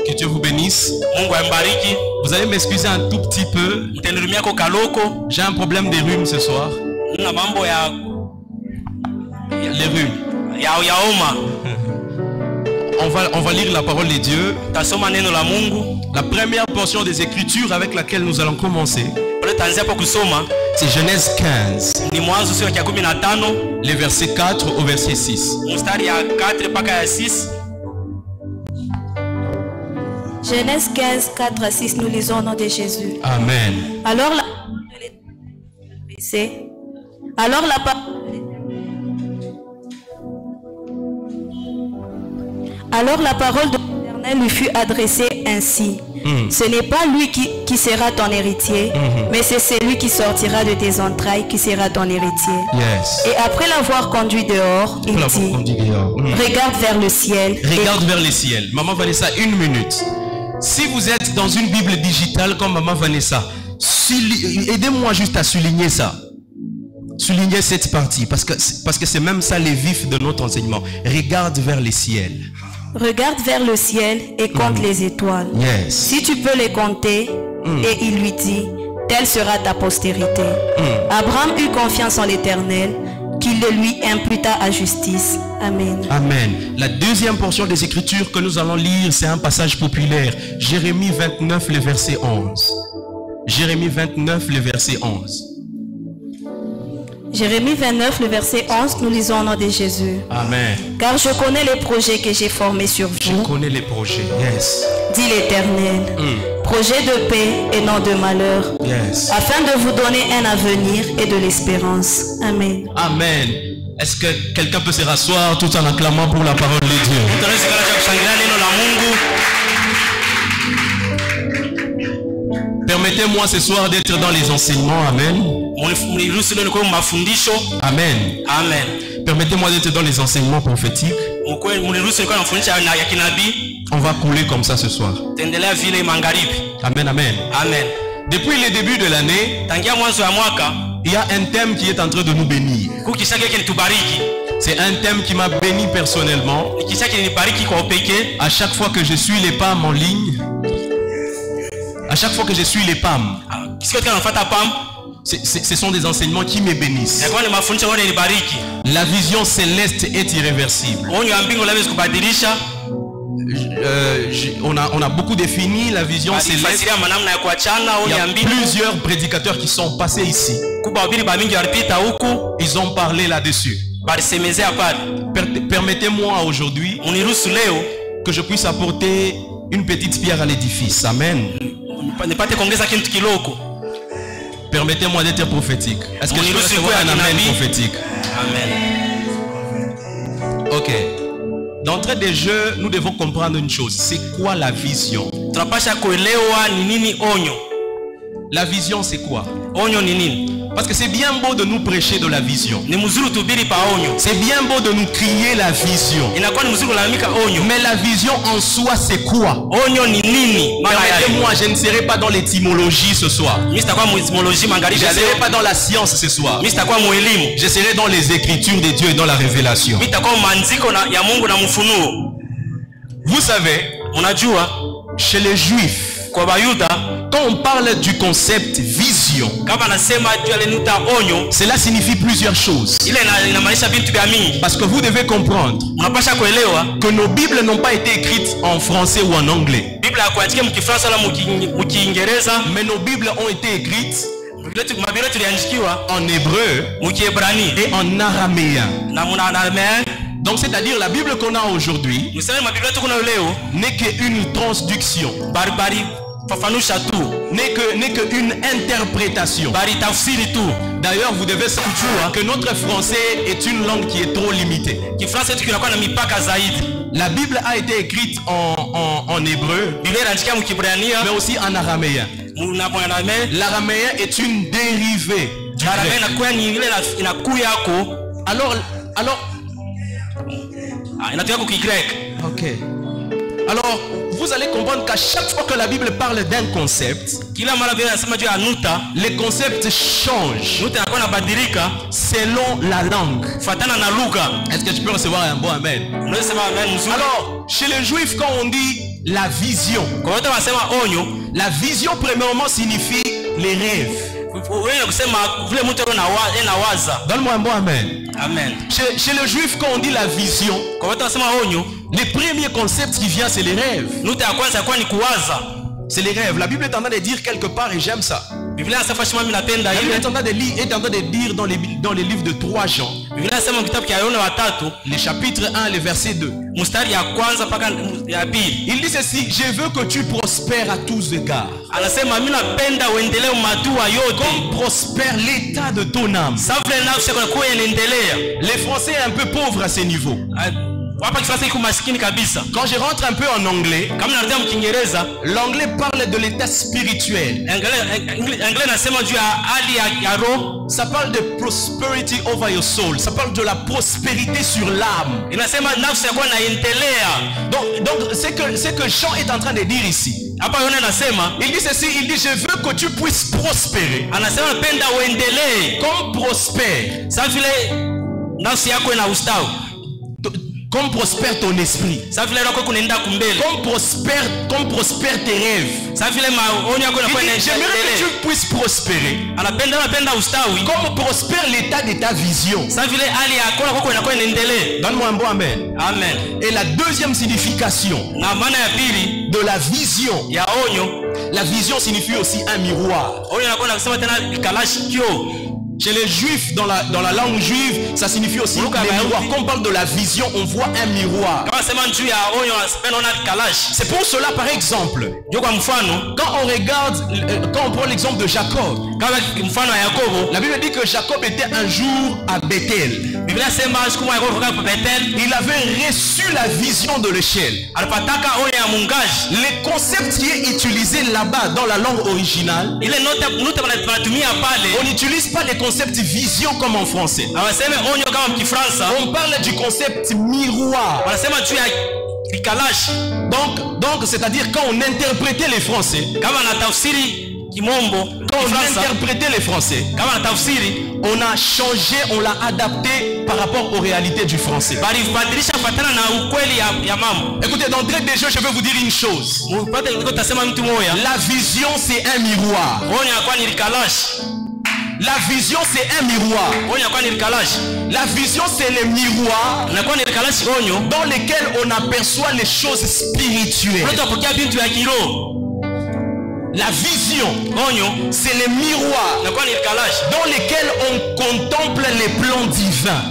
Que Dieu vous bénisse. Vous allez m'excuser un tout petit peu. J'ai un problème des rhumes ce soir. Les rhumes. On va lire la parole de Dieu. La première portion des Écritures avec laquelle nous allons commencer, c'est Genèse 15. Les versets 4 au verset 6. Genèse 15, 4 à 6, nous lisons au nom de Jésus. Amen. Alors la parole de l'Éternel lui fut adressée ainsi. Ce n'est pas lui qui sera ton héritier, mais c'est celui qui sortira de tes entrailles qui sera ton héritier. Yes. Et après l'avoir conduit dehors, il dit, regarde vers le ciel. Regarde vers le ciel. Maman Vanessa, 1 minute. Si vous êtes dans une Bible digitale comme Maman Vanessa, aidez-moi juste à souligner ça. Souligner cette partie, parce que c'est même ça les vifs de notre enseignement. Regarde vers le ciel. Regarde vers le ciel et compte les étoiles. Yes. Si tu peux les compter, et il lui dit, telle sera ta postérité. Abraham eut confiance en l'Éternel, qu'il le lui imputa à justice. Amen. Amen. La deuxième portion des Écritures que nous allons lire, c'est un passage populaire. Jérémie 29, le verset 11. Jérémie 29, le verset 11. Jérémie 29, le verset 11, nous lisons au nom de Jésus. Amen. Car je connais les projets que j'ai formés sur vous. Je connais les projets, yes. Dit l'Éternel. Projet de paix et non de malheur. Yes. Afin de vous donner un avenir et de l'espérance. Amen. Amen. Est-ce que quelqu'un peut se rasseoir tout en acclamant pour la parole de Dieu? Permettez-moi ce soir d'être dans les enseignements. Amen. Amen. Amen. Permettez-moi d'être dans les enseignements prophétiques. On va couler comme ça ce soir. Amen, amen. Amen. Depuis le début de l'année, il y a un thème qui est en train de nous bénir. C'est un thème qui m'a béni personnellement. À chaque fois que je suis les PAM en ligne, à chaque fois que je suis les PAM, ce sont des enseignements qui me bénissent. La vision céleste est irréversible. On a beaucoup défini la vision céleste. Il y a plusieurs prédicateurs qui sont passés ici. Ils ont parlé là-dessus. Permettez-moi aujourd'hui que je puisse apporter une petite pierre à l'édifice. Amen. Permettez-moi d'être prophétique. Est-ce que je peux recevoir un amen prophétique? Amen. Ok. D'entrée de jeu, nous devons comprendre une chose. C'est quoi la vision? La vision, c'est quoi? Parce que c'est bien beau de nous prêcher de la vision. C'est bien beau de nous crier la vision. Mais la vision en soi, c'est quoi? Permettez-moi, je ne serai pas dans l'étymologie ce soir. Je ne serai pas dans la science ce soir. Je serai dans les écritures de Dieu et dans la révélation. Vous savez, chez les Juifs, quand on parle du concept vision, cela signifie plusieurs choses. Parce que vous devez comprendre que nos Bibles n'ont pas été écrites en français ou en anglais. Mais nos Bibles ont été écrites en hébreu et en araméen. Donc c'est-à-dire la Bible qu'on a aujourd'hui n'est qu'une traduction, n'est qu'une interprétation. D'ailleurs, vous devez savoir que notre français est une langue qui est trop limitée. La Bible a été écrite en hébreu, mais aussi en araméen. L'araméen est une dérivée du grec. Ok. Alors, vous allez comprendre qu'à chaque fois que la Bible parle d'un concept, les concepts changent selon la langue. Est-ce que tu peux recevoir un bon amen? Alors, chez les Juifs, quand on dit la vision, premièrement, signifie les rêves. Donne-moi un bon amen. Amen. Chez les Juifs, quand on dit la vision, les premiers concepts qui viennent, c'est les rêves. C'est les rêves. La Bible est en train de dire quelque part, et j'aime ça. La Bible est en train de dire dans les livres de 3 Jean, les chapitres 1, les versets 2. Il dit ceci: je veux que tu prospères à tous égards, comme prospère l'état de ton âme. Les Français sont un peu pauvres à ce niveau. Quand je rentre un peu en anglais, l'anglais parle de l'état spirituel. Ça parle de prosperity over your soul. Ça parle de la prospérité sur l'âme. Donc c'est que Jean est en train de dire ici. Il dit ceci, il dit: je veux que tu puisses prospérer comme prospère, comme prospère ton esprit, comme prospère tes rêves. J'aimerais que tu puisses prospérer comme prospère l'état de ta vision. Donne-moi un bon amen. Amen. Et la deuxième signification de la vision, la vision signifie aussi un miroir. Chez les Juifs, dans la langue juive, ça signifie aussi un miroir. Quand on parle de la vision, on voit un miroir. C'est pour cela, par exemple, quand on prend l'exemple de Jacob, la Bible dit que Jacob était un jour à Bethel. Il avait reçu la vision de l'échelle. Le concept qui est utilisé là-bas dans la langue originale, on n'utilise pas les concept vision comme en français. On parle du concept miroir. Donc c'est-à-dire quand on interprétait les Français, on a changé, on l'a adapté par rapport aux réalités du français. Écoutez, d'entrée de jeu, je vais vous dire une chose. La vision, c'est un miroir. La vision, c'est un miroir. La vision, c'est le miroir dans lequel on aperçoit les choses spirituelles. La vision, c'est le miroir dans lequel on contemple les plans divins.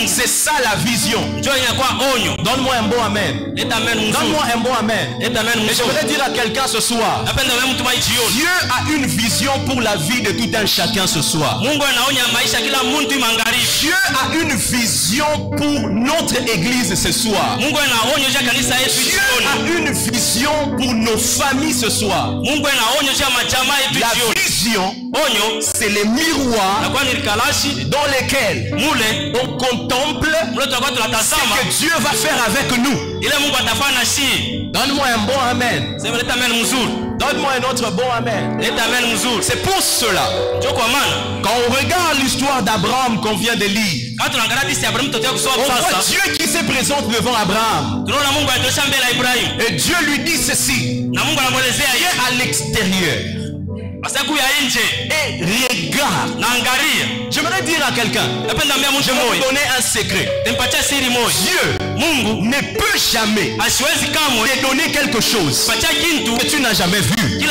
C'est ça la vision. Donne-moi un bon amen. Donne-moi un bon amen. Et je voudrais dire à quelqu'un ce soir, Dieu a une vision pour la vie de tout un chacun ce soir. Dieu a une vision pour notre église ce soir. Dieu a une vision pour nos familles ce soir. La vision, c'est le miroir dans lequel on contemple ce que Dieu va faire avec nous. Donne-moi un bon amen. Donne-moi un autre bon amen. C'est pour cela, quand on regarde l'histoire d'Abraham qu'on vient de lire, on voit Dieu qui se présente devant Abraham. Et Dieu lui dit ceci: viens à l'extérieur et regarde. J'aimerais dire à quelqu'un, je vais vous donner un secret. Dieu ne peut jamais te donner quelque chose que tu n'as jamais vu. Dieu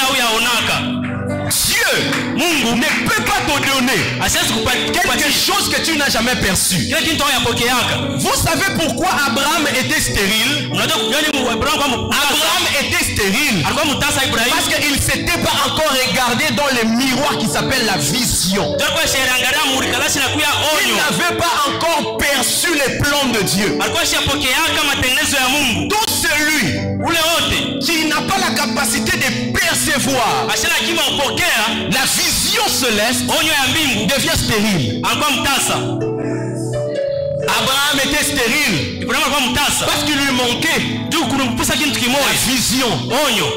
ne peut pas te donner quelque chose que tu n'as jamais perçu. Vous savez pourquoi Abraham était stérile? Abraham était stérile parce qu'il ne s'était pas encore regardé dans le miroir qui s'appelle la vision. Il n'avait pas encore perçu les plans de Dieu. Tout celui qui n'a pas la capacité de percevoir la vision céleste devient stérile. Abraham était était stérile. Parce qu'il lui manquait la vision.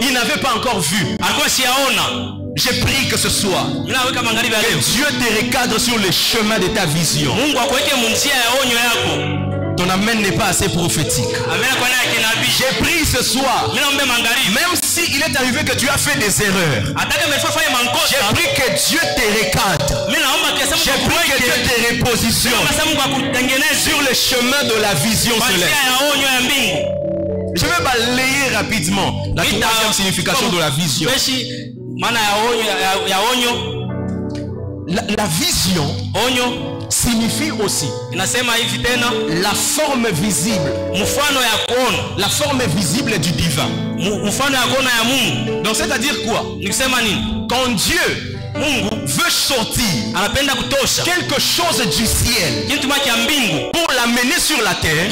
Il n'avait pas encore vu. J'ai prié que ce soit que Dieu te recadre sur le chemin de ta vision. Ton amen n'est pas assez prophétique. J'ai prié ce soir, même s'il est arrivé que tu as fait des erreurs, j'ai prié que Dieu te recadre. J'ai prié que Dieu te repositionne sur le chemin de la vision céleste. Je vais balayer rapidement la troisième signification de la vision. La vision signifie aussi la forme visible. La forme visible du divin. Donc c'est-à-dire quoi? Quand Dieu veut sortir quelque chose du ciel pour l'amener sur la terre,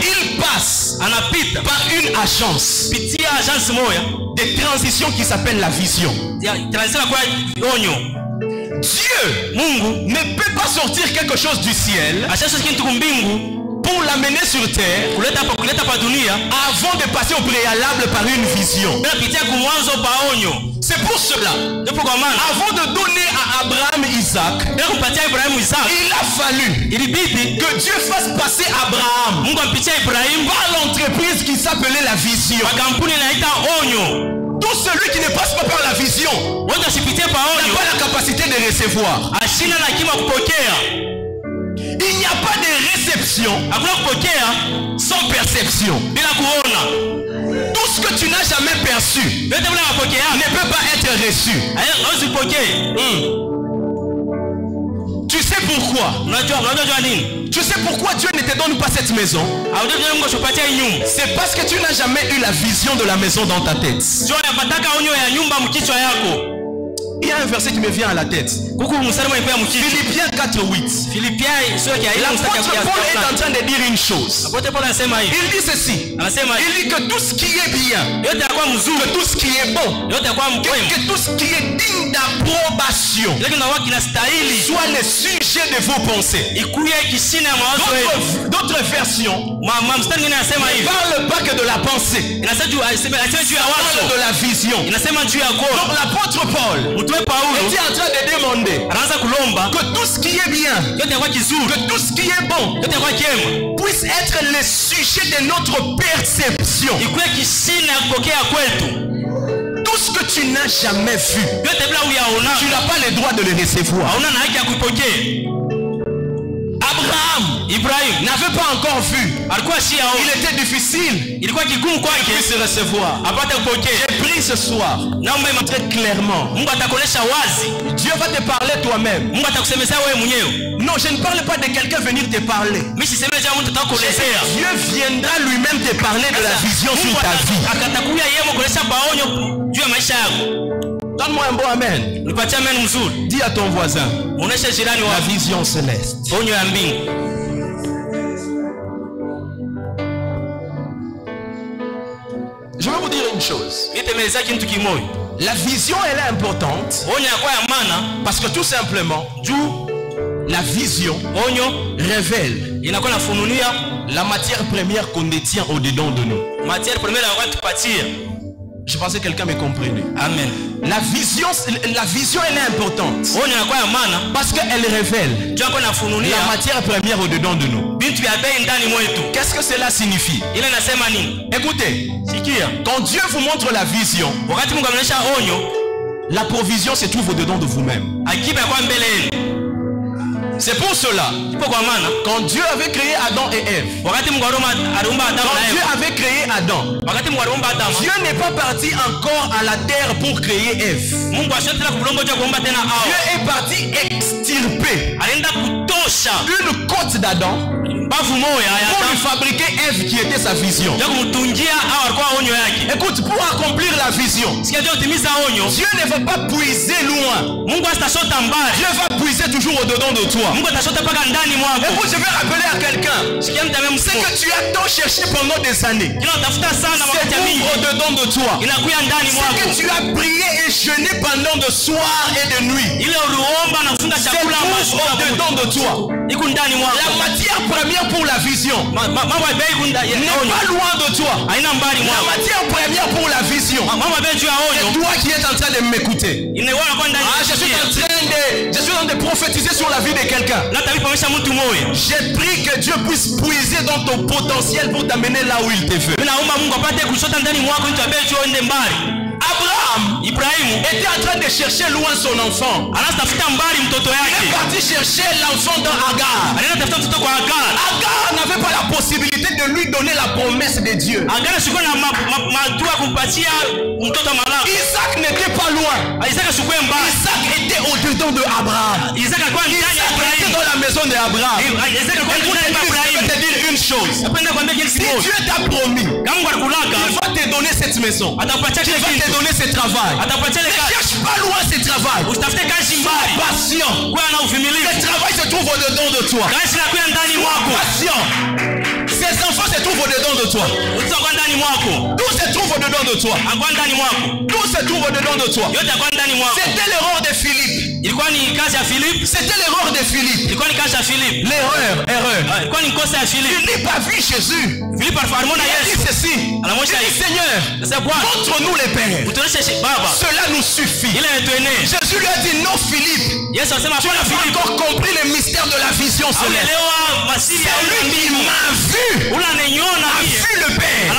il passe par une agence de transition qui s'appelle la vision. Dieu ne peut pas sortir quelque chose du ciel pour l'amener sur terre avant de passer au préalable par une vision. C'est pour cela, avant de donner à Abraham Isaac, il a fallu que Dieu fasse passer Abraham par l'entreprise qui s'appelait la vision. Tout celui qui ne passe pas par la vision n'a pas la capacité de recevoir. Il n'y a pas de réception sans perception. Tout ce que tu n'as jamais perçu ne peut pas être reçu. Tu sais pourquoi? Tu sais pourquoi Dieu ne te donne pas cette maison? C'est parce que tu n'as jamais eu la vision de la maison dans ta tête. Il y a un verset qui me vient à la tête. Philippiens 4:8. L'apôtre Paul est en train de dire une chose. Il dit ceci. Il dit que tout ce qui est bien, que tout ce qui est bon, que tout ce qui est digne d'approbation soit le sujet de vos pensées. D'autres versions ne parlent pas que de la pensée, parlent de la vision. Donc l'apôtre Paul était en train de demander que tout ce qui est bien, que tout ce qui est bon puisse être le sujet de notre perception. Tout ce que tu n'as jamais vu, tu n'as pas le droit de le recevoir. Abraham n'avait pas encore vu. Il était difficile qu'il puisse recevoir. J'ai pris ce soir très clairement. Dieu va te parler toi-même. Non, je ne parle pas de quelqu'un venir te parler. Dieu viendra lui-même te parler de la vision sur ta vie. Donne-moi un bon amen. Dis à ton voisin, la vision céleste. Je vais vous dire une chose. La vision, elle est importante parce que tout simplement, la vision révèle la matière première qu'on détient au-dedans de nous. Je pensais que quelqu'un me comprenait. Amen. La vision, elle est importante parce qu'elle révèle la matière première au-dedans de nous. Qu'est-ce que cela signifie? Écoutez, quand Dieu vous montre la vision, la provision se trouve au-dedans de vous-même. C'est pour cela, quand Dieu avait créé Adam et Ève, Dieu avait créé Adam, Dieu n'est pas parti encore à la terre pour créer Ève. Dieu est parti extirper une côte d'Adam pour lui fabriquer Ève qui était sa vision. Écoute, pour accomplir la vision, Dieu ne va pas puiser loin. Dieu va puiser puiser toujours au-dedans de toi. Mungu atashota paka ndani mwako. Et puis je vais rappeler à quelqu'un, Sikia mtamem c'est que tu as tant cherché pendant des années. Kila utafuta sana wakati ya mingi. C'est au-dedans de toi. Inakuya ndani mwako. C'est que tu as prié et jeûné pendant de soir et de nuit. Ile uliomba na kufunga chakula au-dedans de toi. Iko ndani mwako. La matière première pour la vision mambo ya bei kunda n'est pas loin de toi. Haina mbali mwako. La matière première pour la vision. Mambo ya bei juu ya onyo. C'est toi qui es en train de m'écouter. Inewana kwa ndani. Je suis en train de prophétiser sur la vie de quelqu'un. Na tabipomesha mtu moyo. J'ai pris que Dieu puisse puiser dans ton potentiel pour t'amener là où il te veut. Naomba Mungu apate kushota ndani mwako ndio abeje uende mbali. Ibrahimu était en train de chercher loin son enfant. Anatafuta mbali mtoto yake. Il est parti chercher l'enfant dans Agar. Anatafuta mtoto kwa Agar. Agar n'avait pas la possibilité de lui donner la promesse de Dieu. Agar sikuwa na madua kumpatia mtoto malako. Isaac n'était pas loin. Isaac sikuwa mbali. Isaac était au-dedans de Abraham. Isaac alikuwa ndani ya Ibrahim. Dans la maison de Abraham. Isaac alikuwa ndani ya Ibrahim. Je vais te dire une chose. Si Dieu t'a promis, il va te donner cette maison. Il va te donner ce travail. Ne cherche pas loin ce travail. Sois patient. Le travail se trouve au-dedans de toi. Patient. Ces enfants se trouvent au-dedans de toi. Tout se trouve au-dedans de toi. Tout se trouve au-dedans de toi. C'était l'erreur de Philippe. C'était l'erreur de Philippe. L'erreur. Il n'a pas vu Jésus. Il dit ceci. Il dit Seigneur, montre-nous les pères. Cela nous suffit. Jésus lui a dit non Philippe. Tu n'as pas encore compris le mystère de la vision céleste. C'est lui qui m'a vu. A vu le Père.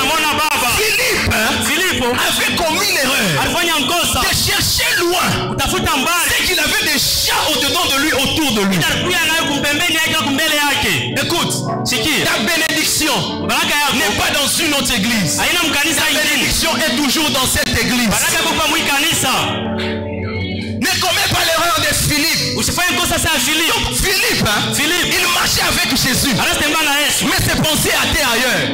Philippe avait commis l'erreur de chercher loin. C'est qu'il avait des chats au-dedans de lui, autour de lui. Écoute, ta bénédiction n'est pas dans une autre église. Ta bénédiction est toujours dans cette église. Ne commets pas l'erreur de Philippe. Donc Philippe, il marchait avec Jésus. Mais ses pensées étaient ailleurs.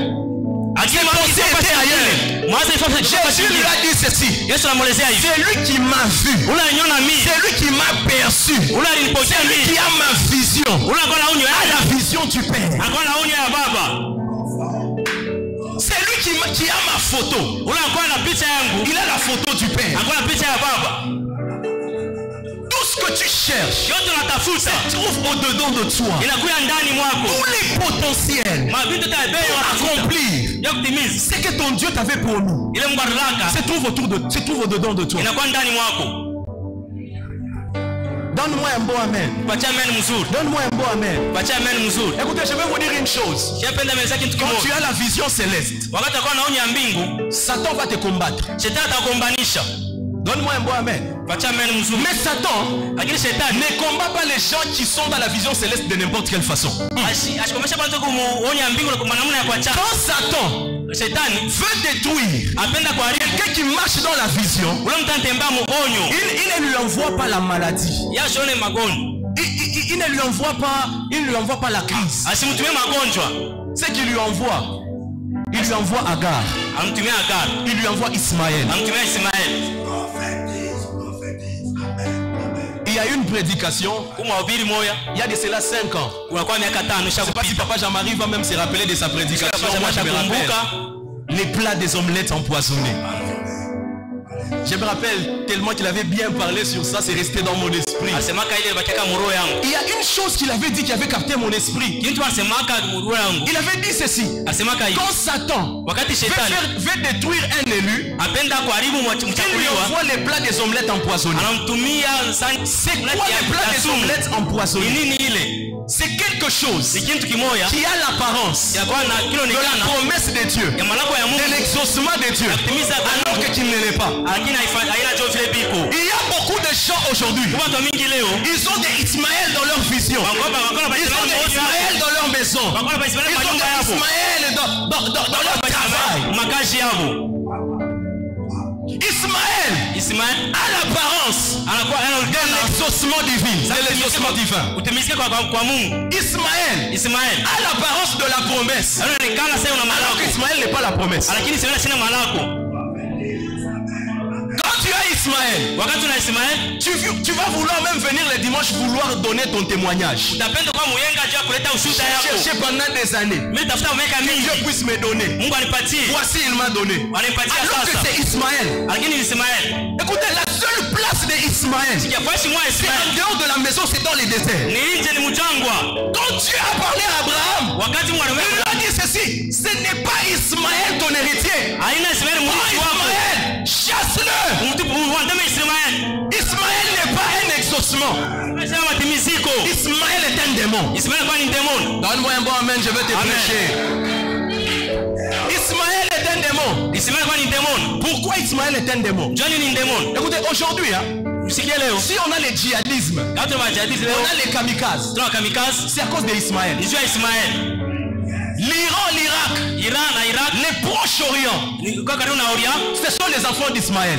Jésus lui a dit ceci. C'est lui qui m'a vu. C'est lui qui m'a perçu. C'est lui qui a ma vision. A la vision du Père. C'est lui qui a ma photo. Il a la photo du Père. Tout ce que tu cherches se trouve au-dedans de toi. Tous les potentiels pour accomplir ce que ton Dieu t'avait promis se trouve au-dedans de toi. Donne-moi un bon amen. Donne-moi un bon amen. Écoutez, je vais vous dire une chose. Quand tu as la vision céleste, Satan va te combattre. Donne-moi un bon amen. Mais Satan ne combat pas les gens qui sont dans la vision céleste de n'importe quelle façon. Quand Satan veut détruire quelqu'un qui marche dans la vision, il ne lui envoie pas la maladie. Il ne lui envoie pas la crise. C'est qu'il lui envoie. Il lui envoie Agar. Il lui envoie Ismaël. Il y a une prédication. Il y a de cela 5 ans. Je ne sais pas si Papa Jean-Marie va même se rappeler de sa prédication. Moi, je me rappelle. Les plats des omelettes empoisonnées. Je me rappelle tellement qu'il avait bien parlé sur ça, c'est resté dans mon esprit. Il y a une chose qu'il avait dit qui avait capté mon esprit. Il avait dit ceci. Quand Satan veut détruire un élu, il lui envoie les plats des omelettes empoisonnées. C'est quoi les plats des omelettes empoisonnées? C'est quelque chose qui a l'apparence de la promesse de Dieu, de l'exaucement de Dieu, alors qu'il ne l'est pas. Il y a beaucoup de gens aujourd'hui. Ils ont des Ismaël dans leur vision. Ils ont des Ismaël dans leur maison. Ils ont des Ismaël dans leur travail. Ismaël a l'apparence de l'exaucement divin. Ismaël a l'apparence de la promesse. Alors qu'Ismaël n'est pas la promesse. Quand tu as Ismaël, tu vas vouloir même venir le dimanche vouloir donner ton témoignage. Chercher pendant des années. Dieu puisse me donner. Voici, il m'a donné. Alors que c'est Ismaël. Écoutez, la seule place d'Ismaël, c'est en dehors de la maison, c'est dans les déserts. Quand Dieu a parlé à Abraham, il lui a dit ceci: ce n'est pas Ismaël ton héritier. Ismaël, chasse-le. Ismaël n'est pas un exaucement. Ismaël est un démon. Donne-moi un bon amen, je vais te prêcher. Ismaël est un démon. Pourquoi Ismaël est un démon? Écoutez, aujourd'hui, si on a le djihadisme, on a les kamikazes, c'est à cause d'Ismaël. L'Irak, les Proche-Orient, ce sont les enfants d'Ismaël.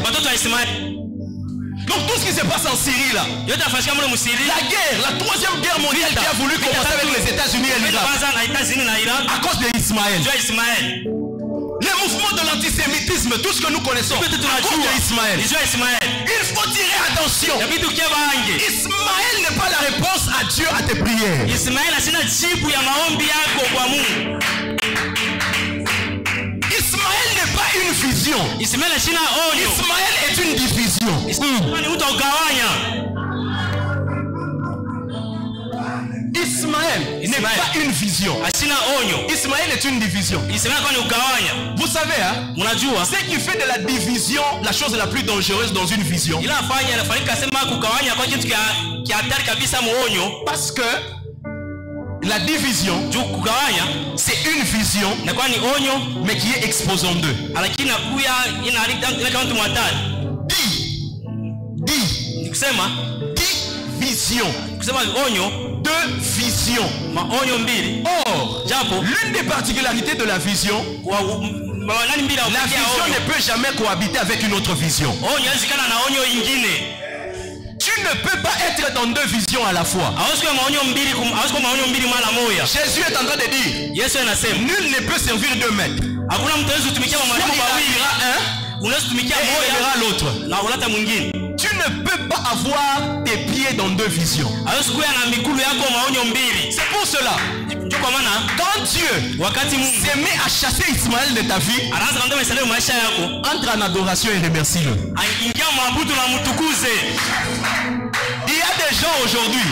Donc tout ce qui se passe en Syrie là, la guerre, la troisième guerre mondiale qui a voulu commencer avec les États-Unis et l'Irak, à cause d'Ismaël. Les mouvements de l'antisémitisme, tout ce que nous connaissons, à cause d'Ismaël. Il faut tirer attention. Ismaël n'est pas la réponse à Dieu à tes prières. Ismaël n'est pas une vision. Ismaël est une division. Ismaël n'est pas une vision. Ismaël est une division. Vous savez, ce qui fait de la division la chose la plus dangereuse dans une vision. Parce que la division, c'est une vision, mais qui est exposée en deux. Division. Deux visions. Or, l'une des particularités de la vision, la vision ne peut jamais cohabiter avec une autre vision. Tu ne peux pas être dans deux visions à la fois. Jésus est en train de dire, nul ne peut servir deux maîtres. Il ira un et il ira l'autre. Tu ne peux pas avoir tes pieds dans deux visions. C'est pour cela, quand Dieu s'est mis à chasser Ismaël de ta vie, entre en adoration et remercie-le. Il y a des gens aujourd'hui,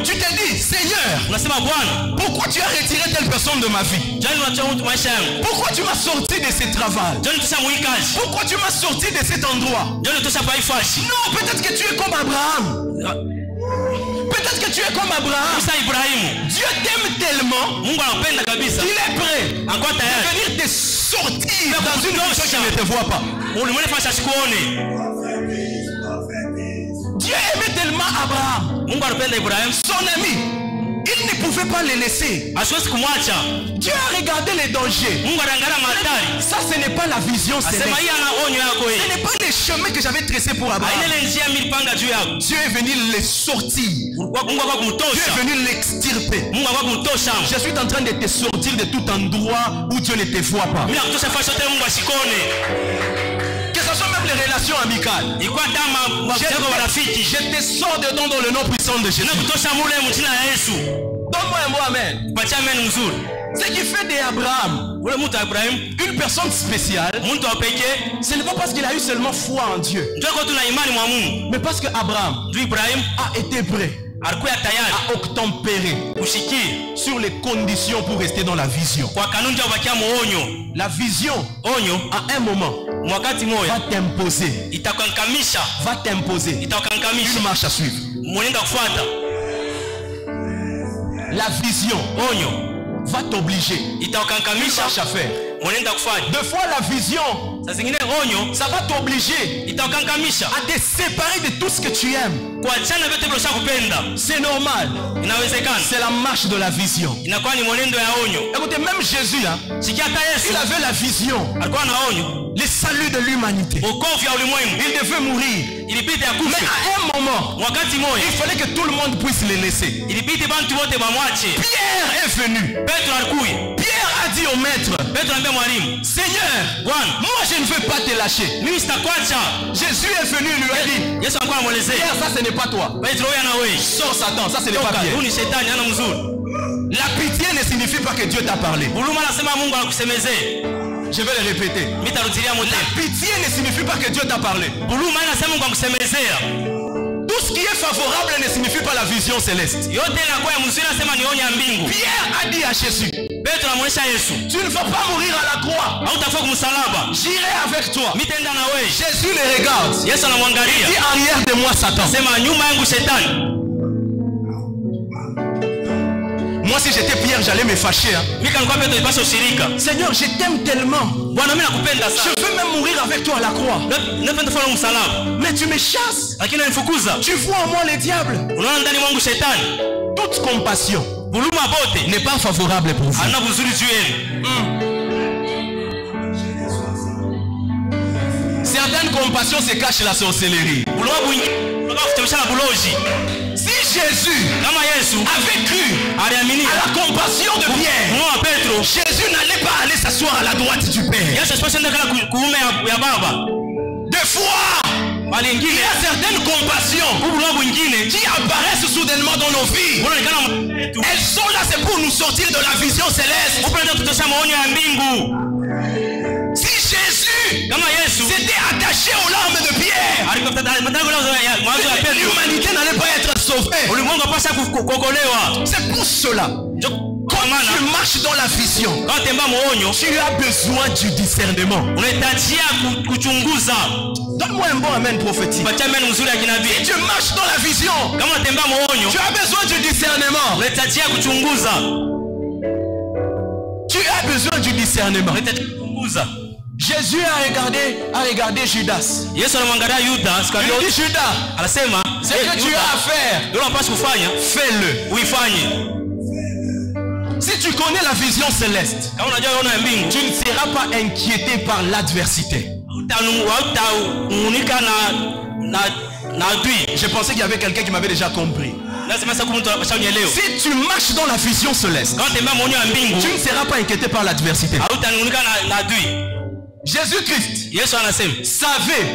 tu te dis, Seigneur, pourquoi tu as retiré telle personne de ma vie? Pourquoi tu m'as sorti de ce travail? Pourquoi tu m'as sorti de cet endroit? Non, peut-être que tu es comme Abraham. Peut-être que tu es comme Abraham. Dieu t'aime tellement qu'il est prêt à venir te sortir dans une vision qui ne te voit pas. Dieu aimait tellement Abraham, son ami. Il ne pouvait pas les laisser. Dieu a regardé les dangers. Ça, ce n'est pas la vision. Ce n'est pas les chemins que j'avais tracés pour Abraham. Dieu est venu les sortir. Dieu est venu l'extirper. Je suis en train de te sortir de tout endroit où Dieu ne te voit pas. Que ce soit même les relations amicales. Je te sors dedans dans le nom puissant de Jésus. Donne-moi un mot, amen. Ce qui fait d'Abraham une personne spéciale, ce n'est pas parce qu'il a eu seulement foi en Dieu, mais parce qu'Abraham a été prêt à obtempérer sur les conditions pour rester dans la vision. La vision, à un moment, va t'imposer. Va t'imposer une marche à suivre. La vision va t'obliger une marche à faire. Deux fois la vision, ça va t'obliger à te séparer de tout ce que tu aimes. C'est normal. C'est la marche de la vision. Écoutez, même Jésus, il avait la vision, le salut de l'humanité. Il devait mourir. Mais à un moment, il fallait que tout le monde puisse le laisser. Pierre est venu. Pierre a dit au maître, Petro anambia mwalimu, Seigneur, Bwana, moi je ne veux pas te lâcher. mimi sitakuacha. Jésus est venu, il lui a dit, Yesu alikuwa anamuelezea, Pierre, ça ce n'est pas toi. Petro wewe ana wewe. Sors Satan, ça ce n'est pas Pierre. Huyu ni shetani, ana mzuri. La pitié ne signifie pas que Dieu t'a parlé. Huruma anasema Mungu anakusemezea. Je vais le répéter. Mitarudilia mote. La pitié ne signifie pas que Dieu t'a parlé. Huruma anasema Mungu anakusemezea. Tout ce qui est favorable ne signifie pas la vision céleste. Yote inakuwa ya mzuri, anasema ni onyo ya mbingu. Pierre a dit à Jésus, Petro anamuonesha Yesu, tu ne vas pas mourir à la croix. hautafaa kumsalaba. J'irai avec toi. Mitaenda na wewe. Jésus le regarde. Yesu anamwangalia. Dis arrière de moi Satan. Sema nyuma yangu shetani. Moi si j'étais Pierre, j'allais me fâcher. Mika nilikuwa Petro ipasha ushirika. Seigneur, je t'aime tellement. Bwana mimi nakupenda Je sana. veux même mourir avec toi à la croix. Napenda kufanya msalaba. Mais tu me chasses. Lakini unanifukuza. Tu vois en moi le diable. Unaona ndani mwangu shetani. Toute compassion Huruma bote n'est pas favorable pour vous. hana vizuri juu yenu. Certaines compassions se cachent la sorcellerie. Huruma bwingi kutemesha na buloji. Si Jésus Kama Yesu avait cru aliamini à la compassion de Pierre, mwa Petro, Jésus n'allait pas aller s'asseoir à la droite du Père. Yesu asipashe ndio kana kuume ya baba. Des fois, Bali il ingine y a certaines compassions huruma bwingine qui apparaissent soudainement dans nos vies. unaonekana Elles sont là, c'est pour nous sortir de la vision céleste. upende tutosha maonyo ya mbingu. Si Jésus Kama Yesu s'était attaché aux larmes de Pierre, l'humanité n'allait pas être sauvée. ulimwengu apasha kuokolewa. C'est pour cela, quand tu marches dans la vision, Kama temba muonyo tu as besoin du discernement. unahitajia kuchunguza. Donne-moi un bon amen prophétique. Patia meno mzuri ya Si kinabii. tu marches dans la vision, Kama temba muonyo tu as besoin du discernement. unahitajia kuchunguza. Tu as besoin du discernement. Unahitajia kuchunguza. Jésus a regardé Judas. Yesu anamwangalia Yuda Il Iskarioti, dit Judas, anasema ce que tu as à faire, ndio unapaswa kufanya, fais-le. uifanye. Si tu connais la vision céleste, Kama unajua ona ya mbingu, tu ne seras pas inquiété par l'adversité. hautanunika na adui. Je pensais qu'il y avait quelqu'un qui m'avait déjà compris. Lazima sasa mtu ashanyelewa. Si tu marches dans la vision céleste, Kama temba muonyo ya mbingu, tu ne seras pas inquiété par l'adversité. hautanunika na adui. Jésus-Christ Yesu anasema savait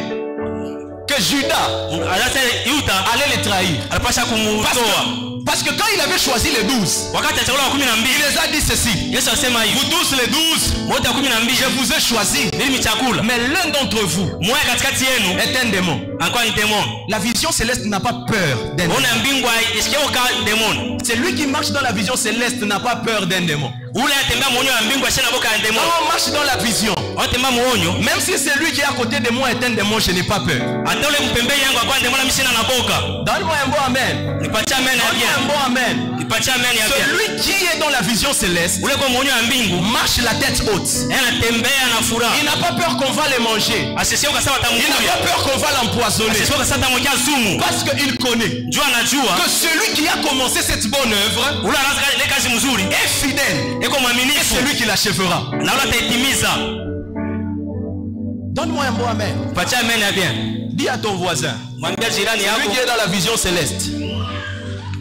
que Judas anasema Yuda allait les trahir. alipasha kumutoa. Parce que quand il avait choisi les 12, Wakati achagula wa 12, il les a dit ceci. Yesu anasema hivi, Vous tous les 12, wote wa 12 je vous ai choisi. mimi chakula. Mais l'un d'entre vous Mmoja katikati yenu est un démon. anakuwa ni demon. La vision céleste n'a pas peur d'un démon. Ona mbingu ishikiwa demon. Celui qui marche dans la vision céleste n'a pas peur d'un démon. Ule atembea muonyo ya mbingu ashana boka ya demon. Quand on marche dans la vision, Atembea muonyo, même si celui qui est à côté de moi est un démon, je n'ai pas peur. hata ule mpembei yangu akwa demon mimi sina na boka. Donne-moi un bon amen. Nipatie amen ya Donne-moi un bien. bon amen. Nipatie amen ya bien. Celui qui est dans la vision céleste Ule kwa muonyo ya mbingu, marche la tête haute. anatembea na furaha. Il n'a pas peur qu'on va les manger. Asisio kasema Il n'a tamukuya. pas peur qu'on va l'empoisonner. Asisio kasema tamukia sumu. Parce qu'il connaît Jua anajua que celui qui a commencé cette bonne œuvre ule anaanza ile kazi mzuri. est fidèle. Eko Et mwaminifu celui qui l'achèvera. na ule ataitimiza. Donne-moi un bon amen. Patie amen ya bien. Dis à ton voisin, Mwambie jirani celui yako qui est dans la vision céleste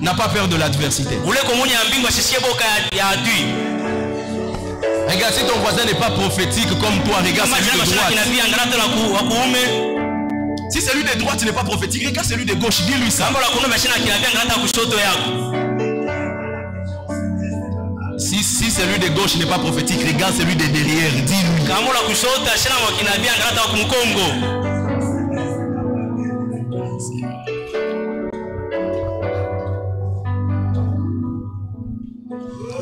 n'a pas peur de l'adversité. ule kwa muonyo ya mbingu asisikie boka ya adui. Regarde, si ton voisin n'est pas prophétique comme toi, regarde Kama celui jirani de ashana droite. kinabii angalau wa kuume. Si celui de droite n'est pas prophétique, regarde celui de gauche, dis-lui ça. Kama la kuume ashana kinabii angalau kushoto yako. Si celui de gauche n'est pas prophétique, regarde celui de derrière, dis-lui. Kama la kushoto ashana kinabii angalau kumkongo.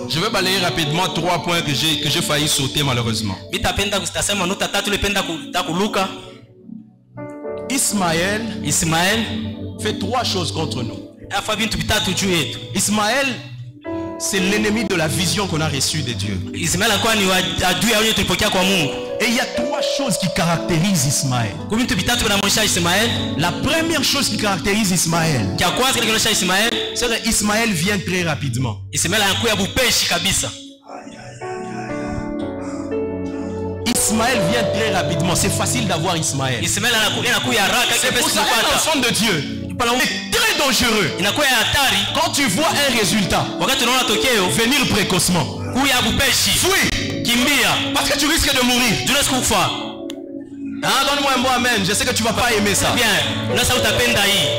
Je vais balayer rapidement 3 points que j'ai failli sauter malheureusement. Mitapenda kusitasema nota tatu lependa kuluka. Ismaël fait 3 choses contre nous. Afa bintu bitatu juu yetu. Ismaël, c'est l'ennemi de la vision qu'on a reçue de Dieu. Ismael alikuwa ni adui ya tulipokea kwa Mungu. Et il y a 3 choses qui caractérisent Ismaël. Kwa bintu bitatu vinamwonyesha Ismael. La première chose qui caractérise Ismaël, Kia kwanza kile kinaonyesha Ismael, c'est que Ismaël vient très rapidement. Ismael anakuja bupeshi kabisa. Ismaël vient très rapidement. C'est facile d'avoir Ismaël. Ismael anakuja haraka C'est pour ça qu'un enfant de Dieu est très dangereux. inakuwa ya hatari Quand tu vois un résultat wakati unaona tokeo venir précocement, kuya bupeshi. fuis. kimbia. Parce que tu risques de mourir. Tunaweza kufa. Ah, donne-moi un mot amen. Je sais que tu vas pas aimer ça. Bien. Unaweza utapenda hii.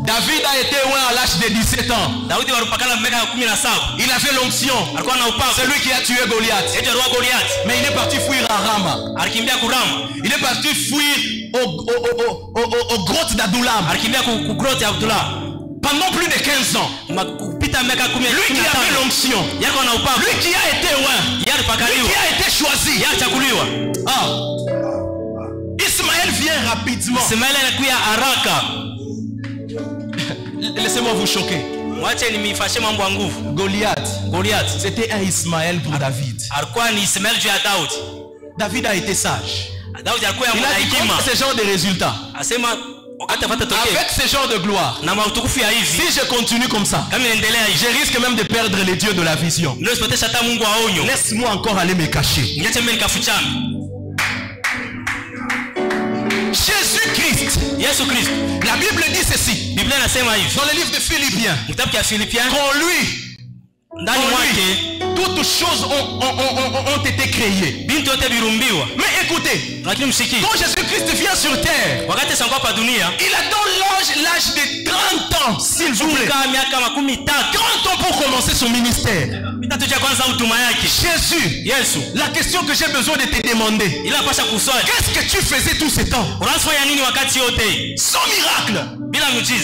David a été loin à l'âge de 17 ans. Daudi walipakana miaka 17. Il avait l'onction. Alikuwa na upako. C'est lui qui a tué Goliath. Eti alikuwa Goliath. Mais il est parti fuir à Rama. Alikimbia kurama. Il est parti fuir aux grottes d'Adullam. Alikimbia ku grotte ya Abdullah. Pendant plus de 15 ans. Kupita miaka 10. Lui qui avait l'onction. Yako na upako. Lui qui a été loin. Lui qui a été choisi. Yachakuliwa. Ah. Ismaël vient rapidement. Ismaël anakuja haraka. Laissez-moi vous choquer. Mwache nimifashe mambo ya nguvu. Goliath, c'était un Ismaël pour David. Alikuwa ni Ismaël juu ya Daudi. David a été sage. Daudi alikuwa Il a dit contre ce genre de résultats. Asema avec ce genre de gloire. Na mautukufu ya hivi. Si je continue comme ça, kama niendelea hivi, je risque même de perdre les dieux de la vision. Laisse-moi encore aller me cacher. Jésus-Christ. La Bible dit ceci. Dans le livre de Philippiens. Qu'en lui, toutes choses ont été créées. Mais écoutez, quand Jésus-Christ vient sur terre, il attend l'âge de 30 ans, s'il vous plaît. 30 ans pour commencer son ministère. Jésus, la question que j'ai besoin de te demander, qu'est-ce que tu faisais tout ce temps? Sans miracle,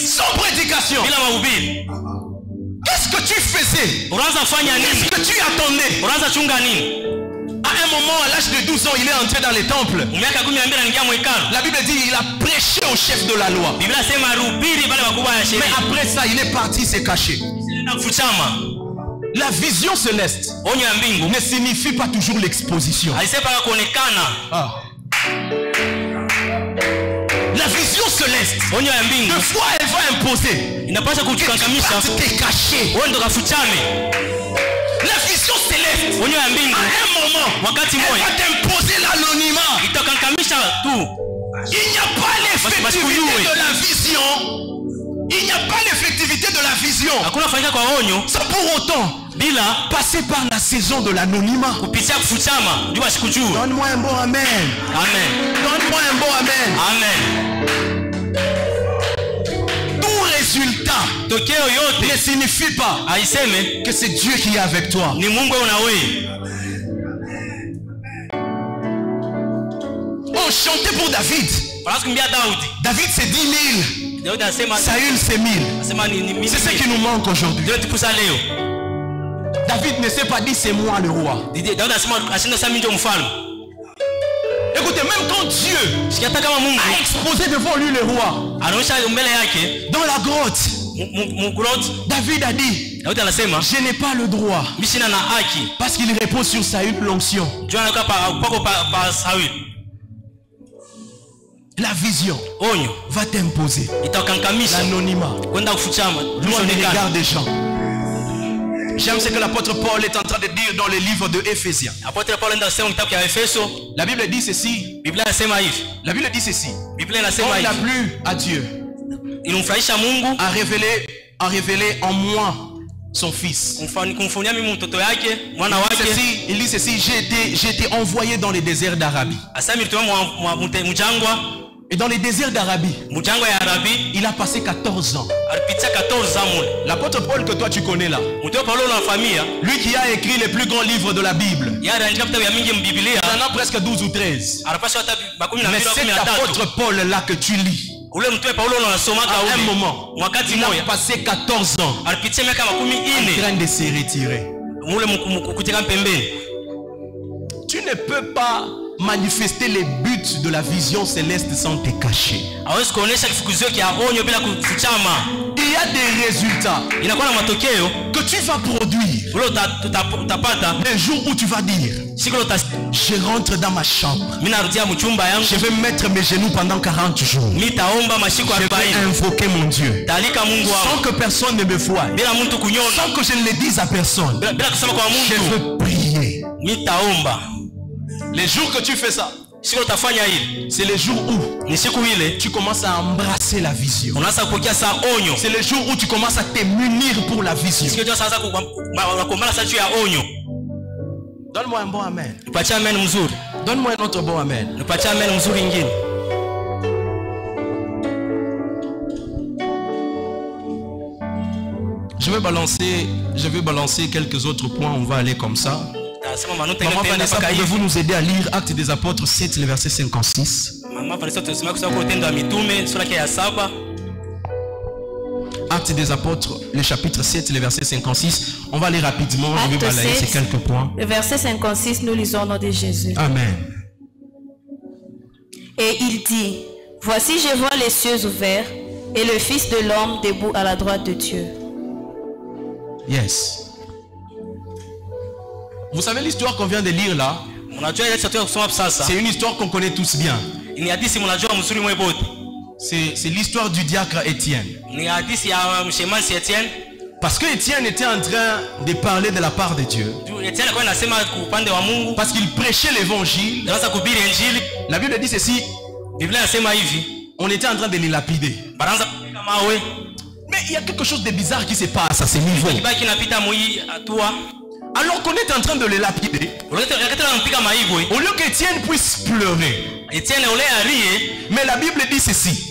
sans prédication, qu'est-ce que tu faisais? Qu'est-ce que tu attendais? À un moment, à l'âge de 12 ans, il est entré dans les temples. La Bible dit qu'il a prêché au chef de la loi. Mais après ça, il est parti se cacher. La vision céleste ne signifie pas toujours l'exposition. Ah. La vision céleste, de fois elle va imposer. T'es caché. La vision céleste, à un moment, elle va t'imposer l'anonymat. Il n'y a pas l'effectivité de la vision. Il n'y a pas l'effectivité de la vision. Sans pour autant passer par la saison de l'anonymat. Donne-moi un bon amen. Amen. Donne-moi un bon amen. Amen. Tout résultat ne signifie pas que c'est Dieu qui est avec toi. On chantait pour David. David c'est 10 000. Saül c'est 1000. C'est ce qui nous manque aujourd'hui. David ne s'est pas dit c'est moi le roi. Écoutez, même quand Dieu a exposé devant lui le roi dans la grotte, David a dit je n'ai pas le droit parce qu'il repose sur Saül l'onction. La vision va t'imposer l'anonymat, loin des regards des gens. J'aime ce que l'apôtre Paul est en train de dire dans le livre de Éphésiens. La Bible dit ceci. La Bible dit ceci. On n'a plu à Dieu à révéler en moi son fils. Il dit ceci, j'ai été envoyé dans les déserts d'Arabie. Et dans les déserts d'Arabie, il a passé 14 ans. L'apôtre Paul que toi tu connais là, lui qui a écrit les plus grands livres de la Bible, il en a presque 12 ou 13. Mais c'est l'apôtre Paul là que tu lis. À un moment, il a passé 14 ans en train de se retirer. Tu ne peux pas manifester les buts de la vision céleste sans te cacher. Il y a des résultats que tu vas produire un jour où tu vas dire je rentre dans ma chambre, je vais mettre mes genoux pendant 40 jours, je vais invoquer mon Dieu sans que personne ne me voie, sans que je ne le dise à personne. Je veux prier. Les jours que tu fais ça, c'est les jours où tu commences à embrasser la vision. C'est les jours où tu commences à te munir pour la vision. Donne-moi un bon amen. Nipatie amen mzuri. Donne-moi un autre bon amen. Nipatie amen mzuri ingine. Je vais balancer quelques autres points. On va aller comme ça. Maman Vanessa, pouvez-vous nous aider à lire Actes des Apôtres 7, le verset 56? Actes des Apôtres, le chapitre 7, le verset 56. On va aller rapidement. Je vais balayer ces quelques points. Le verset 56, nous lisons au nom de Jésus. Amen. Et il dit, voici je vois les cieux ouverts et le Fils de l'homme debout à la droite de Dieu. Yes. Vous savez l'histoire qu'on vient de lire là? C'est une histoire qu'on connaît tous bien. C'est l'histoire du diacre Étienne. Parce que Étienne était en train de parler de la part de Dieu. Parce qu'il prêchait l'évangile. La Bible dit ceci. On était en train de les lapider. Mais il y a quelque chose de bizarre qui se passe à ce niveau. Alors qu'on est en train de les lapider, au lieu qu'Étienne puisse pleurer, mais la Bible dit ceci.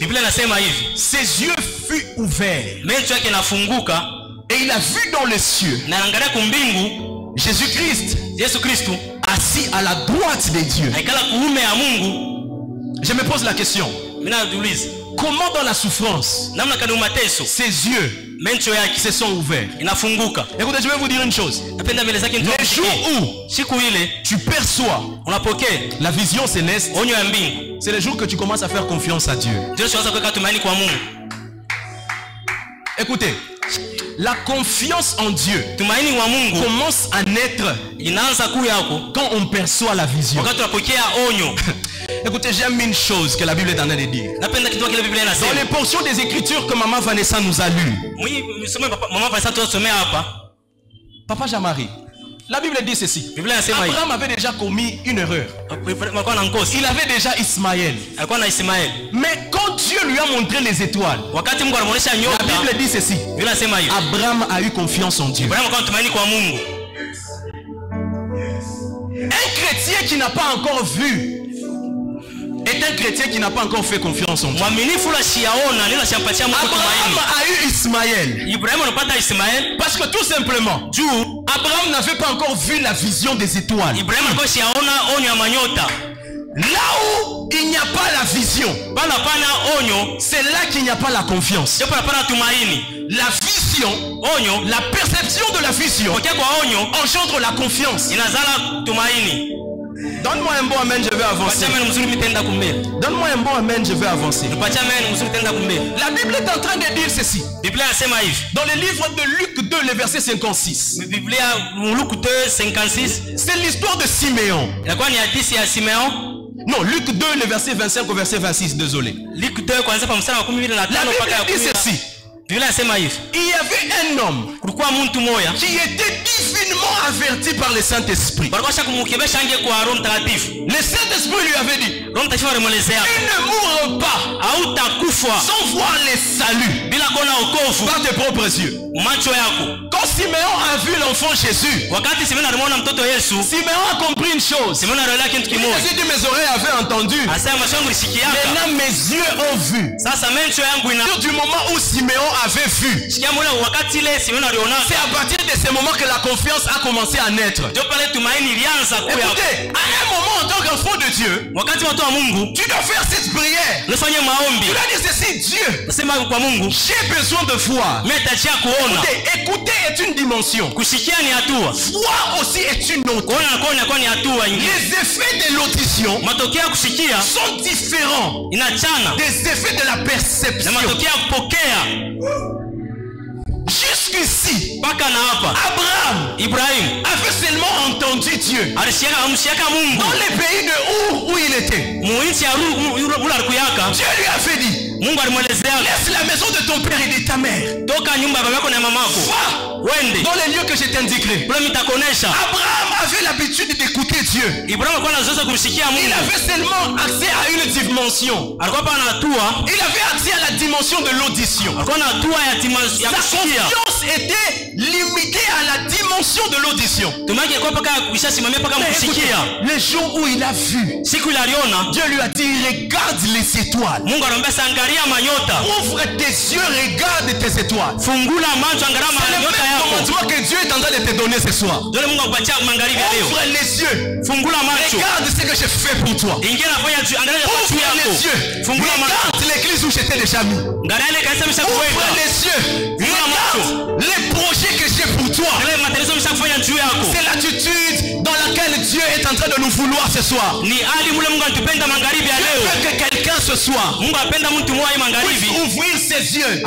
Ses yeux furent ouverts et il a vu dans les cieux Jésus-Christ assis à la droite de Dieu. Je me pose la question. Comment dans la souffrance ses yeux se sont ouverts? Écoutez, je vais vous dire une chose. Le jour où tu perçois la vision céleste, c'est le jour que tu commences à faire confiance à Dieu. Écoutez, la confiance en Dieu commence à naître quand on perçoit la vision. Écoutez, j'aime une chose que la Bible est en train de dire. Dans les portions des Écritures que Maman Vanessa nous a lues, Papa Jean-Marie, la Bible dit ceci. Abraham avait déjà commis une erreur. Il avait déjà Ismaël. Mais quand Dieu lui a montré les étoiles, la Bible dit ceci. Abraham a eu confiance en Dieu. Un chrétien qui n'a pas encore vu est un chrétien qui n'a pas encore fait confiance en Dieu. Abraham a eu Ismaël. Parce que tout simplement, Abraham n'avait pas encore vu la vision des étoiles. Là où il n'y a pas la vision, c'est là qu'il n'y a pas la confiance. La vision, la perception de la vision engendre la confiance. Donne-moi un bon amen, je vais avancer. Donne-moi un bon amen, je vais avancer. La Bible est en train de dire ceci. Dans le livre de Luc 2, le verset 56. C'est l'histoire de Siméon. Non, Luc 2, le verset 25 au verset 26, désolé. La Bible dit ceci. Il y avait un homme qui était divinement averti par le Saint-Esprit. Le Saint-Esprit lui avait dit: tu ne mourras pas sans voir les saluts par tes propres yeux. Quand Siméon a vu l'enfant Jésus, Siméon a compris une chose. Jésus dit: mes oreilles avaient entendu, maintenant mes yeux ont vu. Du moment où Siméon avait vu, c'est à partir de ce moment que la confiance a commencé à naître. Écoutez, à un moment en tant qu'enfant de Dieu, tu dois faire cette prière. Tu dois dire ceci: Dieu, j'ai besoin de voir. Écouter est une dimension. Voir aussi est une autre. Les effets de l'audition sont différents des effets de la perception. Jusqu'ici, Abraham avait seulement entendu Dieu dans le pays de où il était. Dieu lui avait dit: laisse la maison de ton père et de ta mère, va dans les lieux que je t'indiquerai. Abraham avait l'habitude d'écouter Dieu. Il avait seulement accès à une dimension. Il avait accès à la dimension de l'audition. Sa confiance était limitée à la dimension de l'audition. Les jours où il a vu, Dieu lui a dit, regarde les étoiles. Ouvre tes yeux, regarde tes étoiles. C'est le même commandement que Dieu est en train de te donner ce soir. Ouvre les yeux. Regarde ce que j'ai fait pour toi. Ouvre les yeux. Regarde l'église où j'étais déjà mis. Ouvre les yeux. Regarde les projets que j'ai pour toi. C'est l'attitude dans laquelle Dieu est en train de nous vouloir ce soir. Je veux que quelqu'un ce soir puisse ouvrir ses yeux et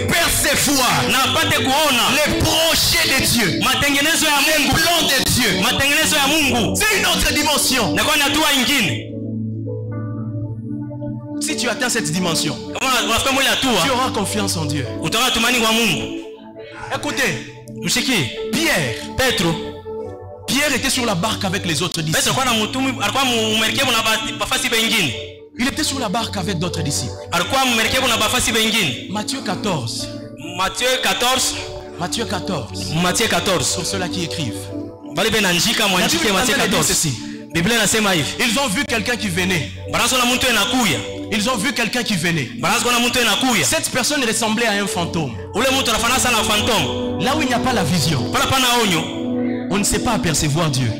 percevoir les projets de Dieu, les plans de Dieu. C'est une autre dimension. Si tu atteins cette dimension, tu auras confiance en Dieu. Écoutez, Pierre était sur la barque avec les autres disciples. Il était sur la barque avec d'autres disciples. Matthieu 14. Matthieu 14. Pour ceux-là qui écrivent. Ils ont vu quelqu'un qui venait. Ils ont vu quelqu'un qui venait. Cette personne ressemblait à un fantôme. Là où il n'y a pas la vision, on ne sait pas apercevoir Dieu.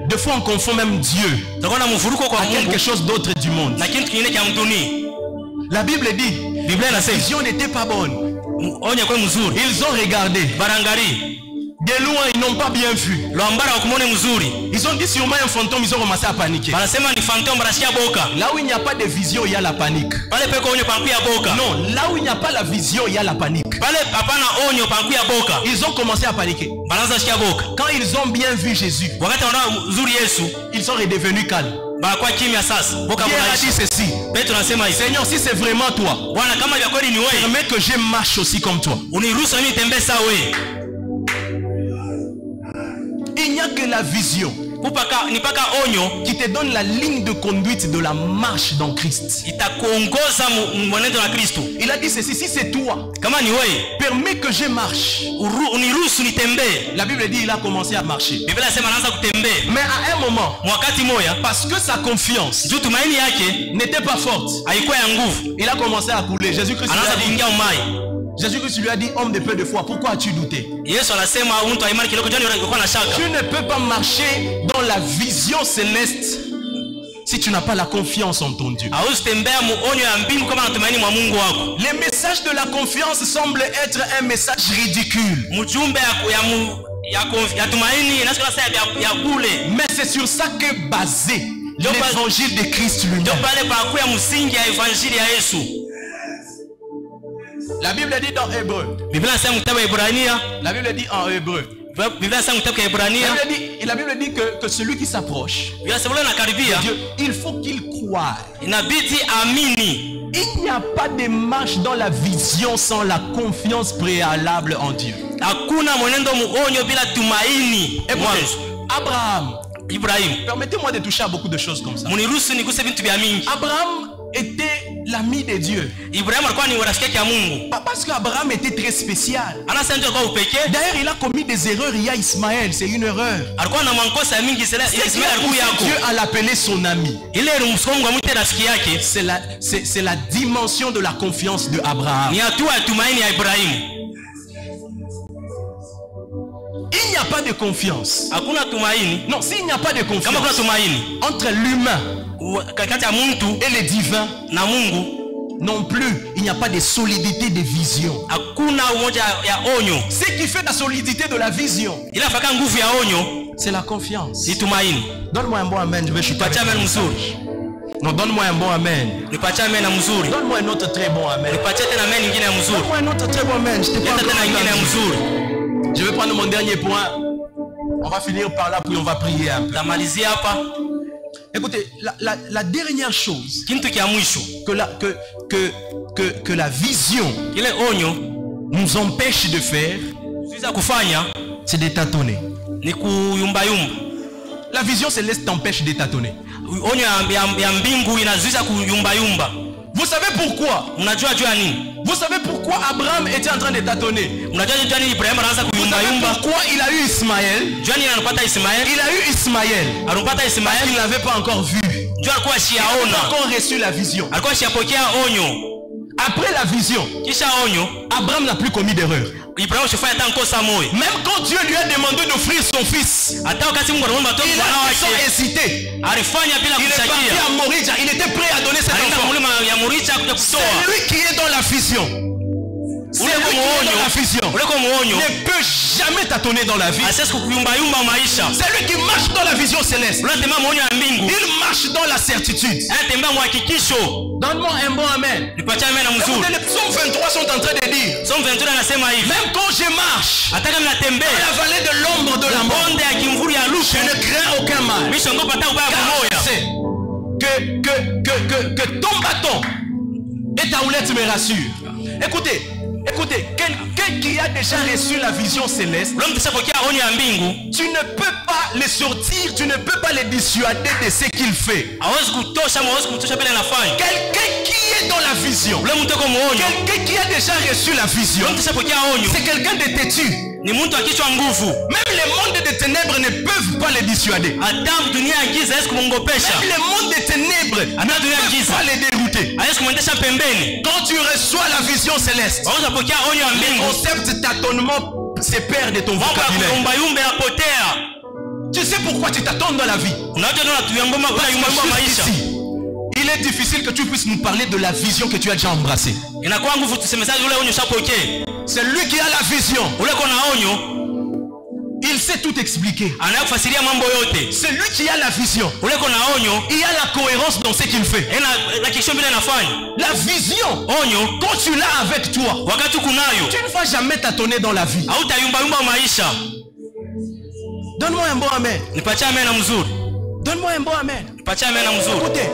Des fois on confond même Dieu à quelque chose d'autre du monde. La Bible dit, la vision n'était pas bonne. Ils ont regardé. De loin, ils n'ont pas bien vu. Ils ont dit sûrement un fantôme, ils ont commencé à paniquer. Là où il n'y a pas de vision, il y a la panique. Non, là où il n'y a pas la vision, il y a la panique. Ils ont commencé à paniquer. Quand ils ont bien vu Jésus, ils sont redevenus calmes. Pierre a dit ceci: Seigneur, si c'est vraiment toi, permets que je marche aussi comme toi. Il n'y a que la vision qui te donne la ligne de conduite de la marche dans Christ. Il a dit ceci: si c'est toi, permets que je marche. La Bible dit il a commencé à marcher. Mais à un moment, parce que sa confiance n'était pas forte, il a commencé à couler. Jésus-Christ lui a dit, homme de peu de foi, pourquoi as-tu douté? Tu ne peux pas marcher dans la vision céleste si tu n'as pas la confiance en ton Dieu. Les messages de la confiance semblent être un message ridicule. Mais c'est sur ça qu'est basé l'évangile de Christ lui-même. La Bible dit dans Hébreu. La Bible dit en Hébreu. La Bible dit que celui qui s'approche de Dieu, il faut qu'il croie. Il n'y a pas de marche dans la vision sans la confiance préalable en Dieu. Abraham, permettez-moi de toucher à beaucoup de choses comme ça. Abraham était l'ami de Dieu. Parce qu'Abraham était très spécial. D'ailleurs, il a commis des erreurs. Il y a Ismaël, c'est une erreur. Dieu a l'appelé son ami. C'est la dimension de la confiance de Abraham. Il n'y a pas de confiance. Non, s'il n'y a pas de confiance entre l'humain et le divin, non plus, il n'y a pas de solidité de vision. Ce qui fait la solidité de la vision, c'est la confiance. Donne-moi un bon amen, je vais chuter. Non, donne-moi un bon amen. Donne-moi un autre très bon amen. Donne-moi un autre très bon amen. Je vais prendre mon dernier point. On va finir par là, puis on va prier un peu. Écoutez, la dernière chose que la vision nous empêche de faire, c'est de tâtonner. La vision céleste t'empêche de tâtonner. Vous savez pourquoi? Vous savez pourquoi Abraham était en train de tâtonner? Vous savez pourquoi il a eu Ismaël? Il a eu Ismaël parce qu'il n'avait pas encore vu. Il n'a pas encore reçu la vision. Après la vision, Abraham n'a plus commis d'erreur. Même quand Dieu lui a demandé d'offrir son fils, il a sans hésiter. Il est parti à Moria. Il était prêt à donner cet enfant. C'est lui qui est dans la vision. C'est lui qui est dans la vision. Ne peut jamais tâtonner dans la vie. C'est lui qui marche dans la vision céleste. Il marche dans la certitude. Donne-moi un bon amen. Les psaumes 23 sont en train de dire, même quand je marche dans la vallée de l'ombre de la mort, je ne crains aucun mal. Car je sais que ton bâton et ta houlette me rassurent. Écoutez, quelqu'un qui a déjà reçu la vision céleste, tu ne peux pas les sortir, tu ne peux pas les dissuader de ce qu'il fait. Quelqu'un qui est dans la vision, quelqu'un qui a déjà reçu la vision, c'est quelqu'un de têtu. Même les mondes des ténèbres ne peuvent pas les dissuader. Même les mondes des ténèbres ne peuvent pas les dérouter. Quand tu reçois la vision céleste, le concept tâtonnement se perd de ton vocabulaire. Tu sais pourquoi tu t'attends dans la vie? Il est difficile que tu puisses nous parler de la vision que tu as déjà embrassée. C'est lui qui a la vision. Il sait tout expliquer. C'est lui qui a la vision. Il a la cohérence dans ce qu'il fait. La vision, quand tu l'as avec toi, tu ne vas jamais tâtonner dans la vie. Donne-moi un bon amen. Donne-moi un bon amen. Écoutez,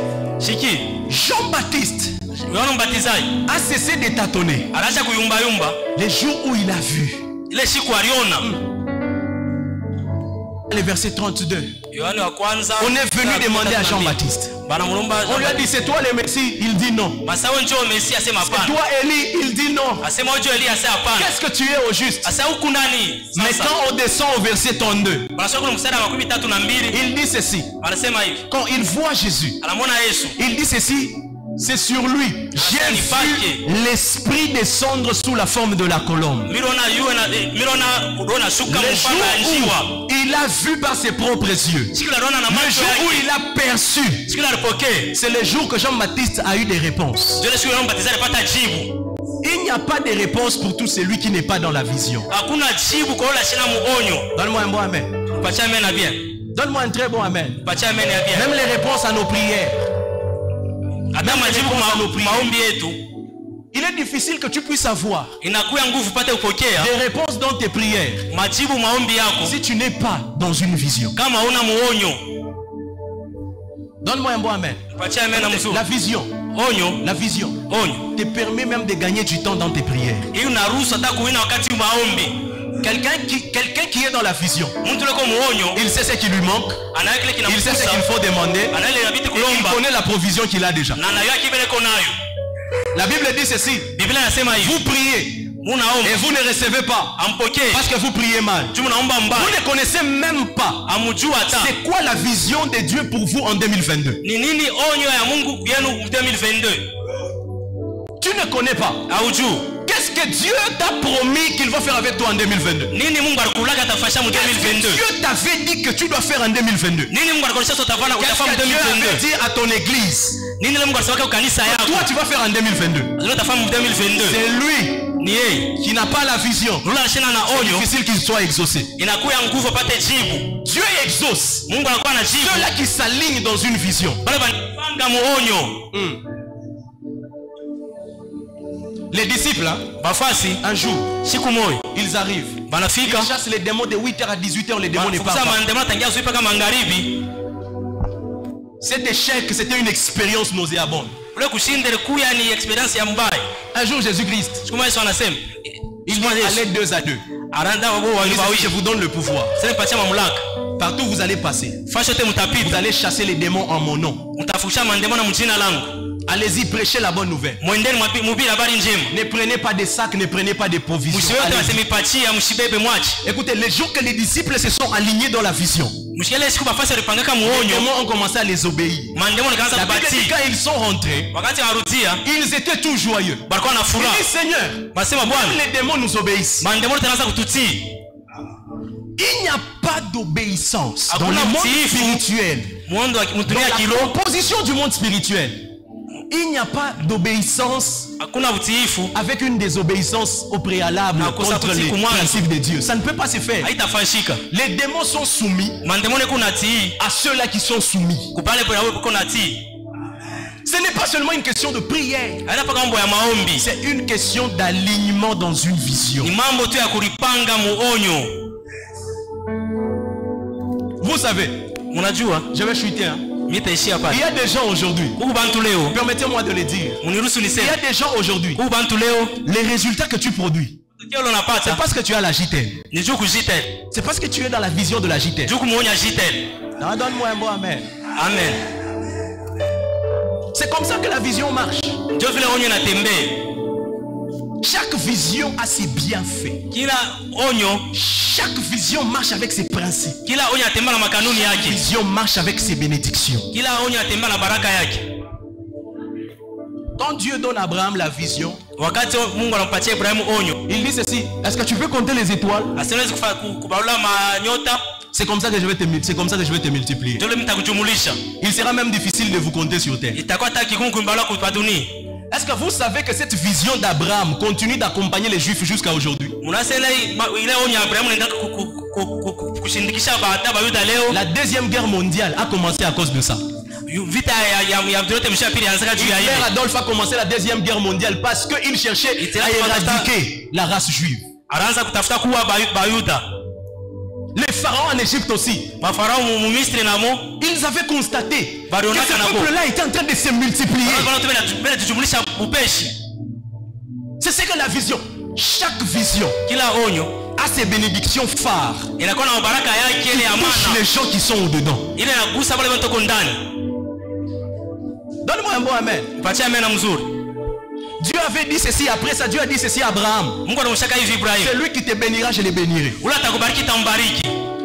Jean-Baptiste a cessé de tâtonner les jours où il a vu. Le verset 32. On est venu demander à Jean-Baptiste. On lui a dit, c'est toi le Messie? Il dit non. C'est toi Élie? Il dit non. Qu'est-ce que tu es au juste? Mais quand on descend au verset 32, il dit ceci. Quand il voit Jésus, il dit ceci. C'est sur lui. J'ai vu l'esprit descendre sous la forme de la colombe. Le jour où il a vu par ses propres yeux. Le jour où il a perçu. C'est le jour que Jean-Baptiste a eu des réponses. Il n'y a pas de réponse pour tout celui qui n'est pas dans la vision. Donne-moi un bon amen. Donne-moi un très bon amen. Même les réponses à nos prières. Il est difficile que tu puisses avoir des réponses dans tes prières si tu n'es pas dans une vision. Donne-moi un bon amen. La vision te permet même de gagner du temps dans tes prières. Quelqu'un qui est dans la vision, il sait ce qui lui manque, il sait ce qu'il faut demander, et il connaît la provision qu'il a déjà. La Bible dit ceci: vous priez et vous ne recevez pas parce que vous priez mal. Vous ne connaissez même pas c'est quoi la vision de Dieu pour vous en 2022. Tu ne connais pas. Qu'est-ce que Dieu t'a promis qu'il va faire avec toi en 2022? Qu'est-ce que Dieu t'avait dit que tu dois faire en 2022? Qu'est-ce que Dieu avait dit à ton église? Toi tu vas faire en 2022. C'est lui qui n'a pas la vision. C'est difficile qu'il soit exaucé. Dieu exauce ceux-là qui s'alignent dans une vision. Les disciples, un jour, ils arrivent. Ils chassent les démons de 8h à 18h, les démons ne parlent pas. Cet échec, c'était une expérience nauséabonde. Un jour, Jésus-Christ Il va aller 2 à 2. Je vous donne le pouvoir. Partout où vous allez passer, vous allez chasser les démons en mon nom. Allez-y, prêchez la bonne nouvelle. Ne prenez pas des sacs, ne prenez pas des provisions. Écoutez, les jours que les disciples se sont alignés dans la vision, les démons ont commencé à les obéir. La Bible dit, quand ils sont rentrés, ils étaient tout joyeux. Ils disent, Seigneur, les démons nous obéissent. Il n'y a pas d'obéissance dans le monde spirituel. Dans la composition du monde spirituel, il n'y a pas d'obéissance avec une désobéissance au préalable contre les principes de Dieu. Ça ne peut pas se faire. Les démons sont soumis à ceux-là qui sont soumis. Ce n'est pas seulement une question de prière. C'est une question d'alignement dans une vision. Vous savez, je vais chuter. Il y a des gens aujourd'hui, permettez-moi de le dire, il y a des gens aujourd'hui, les résultats que tu produis, c'est parce que tu as la JTL. C'est parce que tu es dans la vision de la JTL. Donne-moi un mot, amen. Amen. C'est comme ça que la vision marche. Chaque vision a ses bienfaits. Chaque vision marche avec ses principes. Chaque vision marche avec ses bénédictions. Quand Dieu donne à Abraham la vision, il dit ceci: est-ce que tu peux compter les étoiles? C'est comme ça que je vais te multiplier. Il sera même difficile de vous compter sur terre. Est-ce que vous savez que cette vision d'Abraham continue d'accompagner les Juifs jusqu'à aujourd'hui? La deuxième guerre mondiale a commencé à cause de ça. Hitler Adolphe a commencé la deuxième guerre mondiale parce qu'il cherchait à éradiquer la race juive. Les pharaons en Égypte aussi, ils avaient constaté que ce peuple-là était en train de se multiplier. C'est ce que la vision. Chaque vision a ses bénédictions phares qui touchent les gens qui sont au-dedans. Donne-moi un bon amen. Dieu avait dit ceci, après ça Dieu a dit ceci à Abraham: celui qui te bénira, je le bénirai.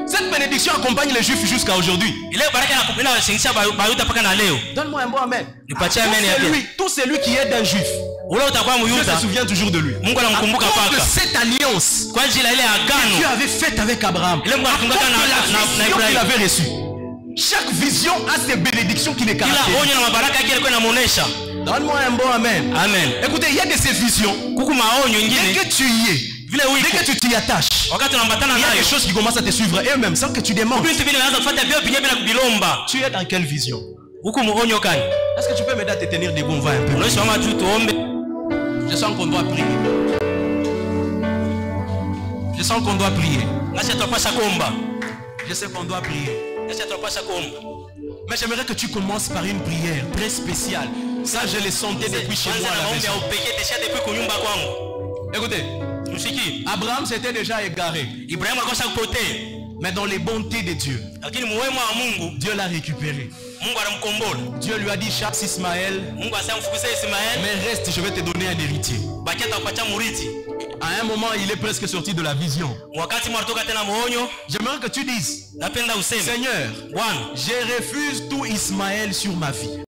Cette bénédiction accompagne les Juifs jusqu'à aujourd'hui. Donne-moi un bon amen. Tout celui qui est d'un Juif, Dieu se souvient toujours de lui. À cause de cette alliance que Dieu avait faite avec Abraham, à cause de la vision qu'il avait reçue. Chaque vision a ses bénédictions qui les caractérisent. Donne-moi un bon amen. Amen. Écoutez, il y a de ces visions. Dès que tu y es, dès que tu t'y attaches, il y a des choses qui commencent à te suivre eux-mêmes sans que tu demandes. Tu es dans quelle vision? Est-ce que tu peux m'aider à te tenir debout? On va un peu. Je sens qu'on doit prier. Je sens qu'on doit prier. Je sais qu'on doit prier. Mais j'aimerais que tu commences par une prière très spéciale. Ça, je le sentais depuis chez moi à la maison. Écoutez, Abraham s'était déjà égaré. Mais dans les bontés de Dieu, Dieu l'a récupéré. Dieu lui a dit: chasse Ismaël, mais reste, je vais te donner un héritier. À un moment, il est presque sorti de la vision. J'aimerais que tu dises: Seigneur, je refuse tout Ismaël sur ma vie.